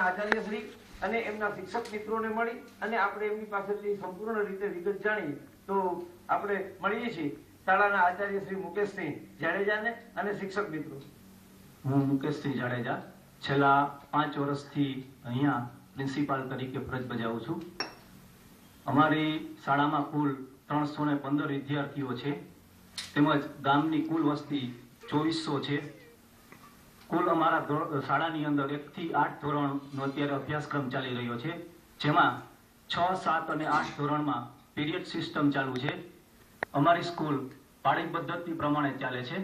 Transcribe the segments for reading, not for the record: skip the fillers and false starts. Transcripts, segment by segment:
આચાર્યશ્રી અને એમના શિક્ષક મિત્રોને મળી અને આપણે એમની પાસેથી સંપૂર્ણ રીતે વિગત જાણી તો આપણે મળીએ છીએ શાળાના આચાર્ય શ્રી મુકેશસિંહ જાડેજાને અને શિક્ષક મિત્રો. હું મુકેશસિંહ જાડેજા છેલ્લા 5 વર્ષથી અહીંયા પ્રિન્સિપાલ તરીકે ફરજ બજાવું છું. અમારી શાળામાં કુલ 315 વિદ્યાર્થીઓ છે તેમજ ગામની કુલ વસ્તી 2400 છે. કુલ અમારા શાળાની અંદર 1 થી 8 ધોરણનો અત્યારે અભ્યાસક્રમ ચાલી રહ્યો છે, જેમાં 6, 7 અને 8 ધોરણમાં પીરિયડ સિસ્ટમ ચાલુ છે. અમારી સ્કૂલ પાળી પદ્ધતિ પ્રમાણે ચાલે છે.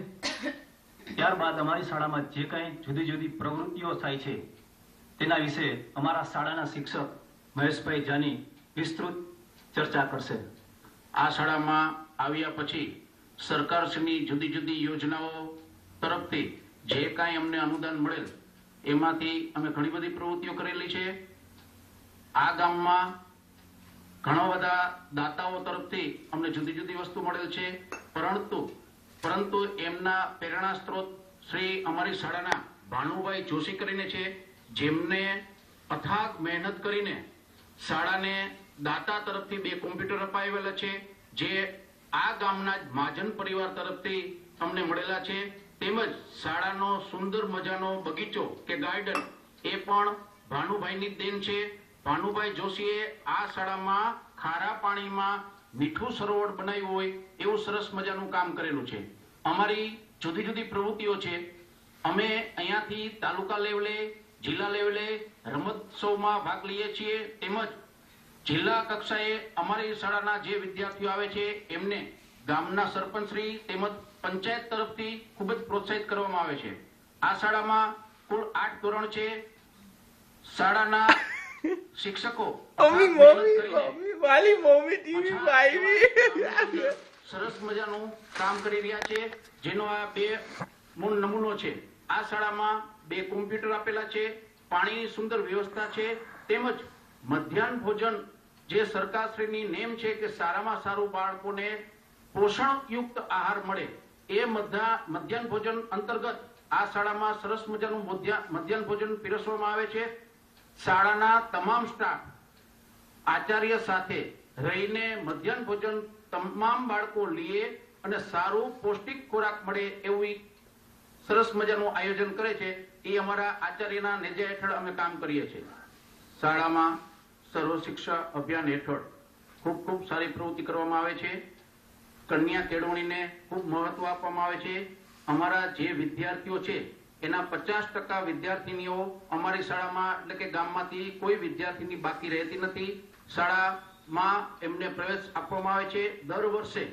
ત્યારબાદ અમારી શાળામાં જે કંઈ જુદી જુદી પ્રવૃત્તિઓ થાય છે તેના વિશે અમારા શાળાના શિક્ષક મહેશભાઈ જાની વિસ્તૃત ચર્ચા કરશે. આ શાળામાં આવ્યા પછી સરકારશ્રીની જુદી જુદી યોજનાઓ તરફથી જે કાંઈ અમને અનુદાન મળેલ એમાંથી અમે ઘણી બધી પ્રવૃત્તિઓ કરેલી છે. આ ગામમાં ઘણા બધા દાતાઓ તરફથી અમને જુદી જુદી વસ્તુ મળેલ છે, પરંતુ એમના પ્રેરણા સ્ત્રોત શ્રી અમારી શાળાના ભાનુભાઈ જોશી કરીને છે, જેમને અથાગ મહેનત કરીને શાળાને દાતા તરફથી 2 કોમ્પ્યુટર અપાવેલા છે, જે આ ગામના જ મહાજન પરિવાર તરફથી અમને મળેલા છે. તેમજ શાળાનો સુંદર મજાનો બગીચો કે ગાર્ડન એ પણ ભાનુભાઈની દેન છે. ભાનુભાઈ જોશીએ આ શાળામાં ખારા પાણીમાં મીઠું સરોવર બનાવ્યું હોય એવું સરસ મજાનું કામ કરેલું છે. અમારી જુદી જુદી પ્રવૃત્તિઓ છે. અમે અહીંયાથી તાલુકા લેવલે, જિલ્લા લેવલે રમતોત્સવમાં ભાગ લઈએ છીએ. તેમજ જિલ્લા કક્ષાએ અમારી શાળાના જે વિદ્યાર્થીઓ આવે છે એમને ગામના સરપંચશ્રી તેમજ પંચાયત તરફથી ખૂબ જ પ્રોત્સાહિત કરવામાં આવે છે. આ શાળામાં કુલ 8 ધોરણ છે. શાળાના શિક્ષકો સરસ મજાનું કામ કરી રહ્યા છે, જેનો આ 2 મૂળ નમૂનો છે. આ શાળામાં 2 કોમ્પ્યુટર આપેલા છે, પાણીની સુંદર વ્યવસ્થા છે, તેમજ મધ્યાહન ભોજન જે સરકારશ્રીની નેમ છે કે સારામાં સારું બાળકોને પોષણયુક્ત આહાર મળે એ મધ્યાહન ભોજન અંતર્ગત આ શાળામાં સરસ મજાનું મધ્યાહન ભોજન પીરસવામાં આવે છે. શાળાના તમામ સ્ટાફ આચાર્ય સાથે રહીને મધ્યાહન ભોજન તમામ બાળકો લે અને સારું પૌષ્ટિક ખોરાક મળે એવું સરસ મજાનું આયોજન કરે છે. એ અમારા આચાર્યના નેજા હેઠળ અમે કામ કરીએ છીએ. શાળામાં સર્વ શિક્ષા અભિયાન હેઠળ ખૂબ સારી પ્રવૃત્તિ કરવામાં આવે છે. કન્યા કેળવણીને ખૂબ મહત્વ આપવામાં આવે છે. અમારા જે વિદ્યાર્થીઓ છે એના 50% વિદ્યાર્થીનીઓ અમારી શાળામાં એટલે કે ગામમાંથી કોઈ વિદ્યાર્થીની બાકી રહેતી નથી. શાળામાં એમને પ્રવેશ આપવામાં આવે છે. દર વર્ષે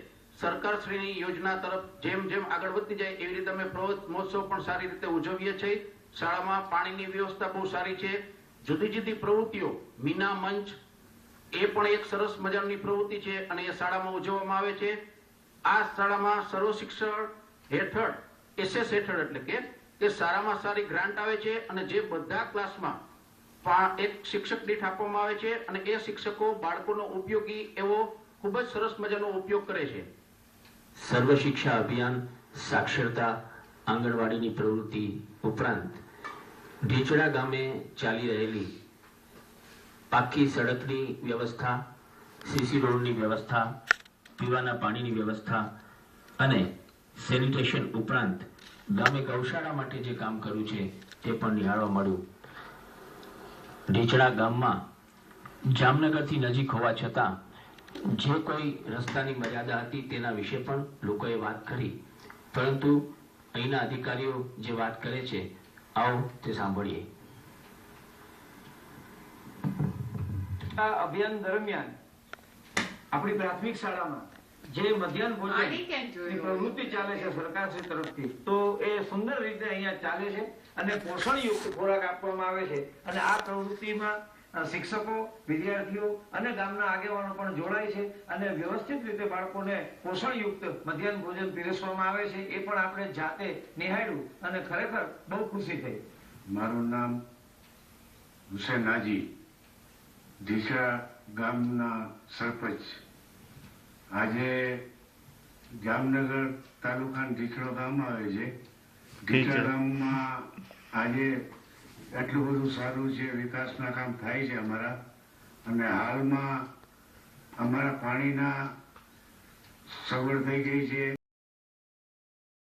સરકારશ્રીની યોજના તરફ જેમ જેમ આગળ વધતી જાય એવી રીતે અમે પ્રવૃત્તિ મહોત્સવ પણ સારી રીતે ઉજવીએ છીએ. શાળામાં પાણીની વ્યવસ્થા બહુ સારી છે. જુદી જુદી પ્રવૃત્તિઓ, મીના મંચ એ પણ એક સરસ મજાની પ્રવૃત્તિ છે અને એ શાળામાં ઉજવવામાં આવે છે. આ શાળામાં સર્વ શિક્ષણ હેઠળ SS હેઠળ એટલે કે સારામાં સારી ગ્રાન્ટ આવે છે અને જે બધા ક્લાસમાં 1 શિક્ષક દીઠ આપવામાં આવે છે અને એ શિક્ષકો બાળકોનો ઉપયોગી એવો ખૂબ જ સરસ મજાનો ઉપયોગ કરે છે. સર્વ શિક્ષા અભિયાન, સાક્ષરતા, આંગણવાડીની પ્રવૃત્તિ ઉપરાંત ઢીચડા ગામે ચાલી રહેલી પાકી સડકની વ્યવસ્થા, સીસી રોડની વ્યવસ્થા, પીવાના પાણીની વ્યવસ્થા અને સેનિટેશન ઉપરાંત ગામે ગૌશાળા માટે જે કામ કર્યું છે તે પણ નિહાળવા મળ્યું. ઢીચડા ગામમાં જામનગરથી નજીક હોવા છતાં જે કોઈ રસ્તાની મર્યાદા હતી તેના વિશે પણ લોકોએ વાત કરી, પરંતુ અહીંના અધિકારીઓ જે વાત કરે છે આવો તે સાંભળીએ. આ અભિયાન દરમિયાન આપણી પ્રાથમિક શાળામાં જે મધ્યાહન ભોજનની પ્રવૃત્તિ ચાલે છે સરકારશ્રી તરફથી, તો એ સુંદર રીતે અહીંયા ચાલે છે અને પોષણયુક્ત ખોરાક આપવામાં આવે છે. અને આ પ્રવૃત્તિમાં શિક્ષકો, વિદ્યાર્થીઓ અને ગામના આગેવાનો પણ જોડાય છે અને વ્યવસ્થિત રીતે બાળકોને પોષણયુક્ત મધ્યાહન ભોજન પીરસવામાં આવે છે. એ પણ આપણે જાતે નિહાળ્યું અને ખરેખર બહુ ખુશી થઈ. મારું નામ હુસેન હાજી, ઢીચડા ગામના સરપંચ. આજે જામનગર તાલુકાનું ઢીચડો ગામ આવે છે. ઢીચડા ગામમાં આજે એટલું બધું સારું છે, વિકાસના કામ થાય છે અમારા. અને હાલમાં અમારા પાણીના સગવડ થઈ ગઈ છે.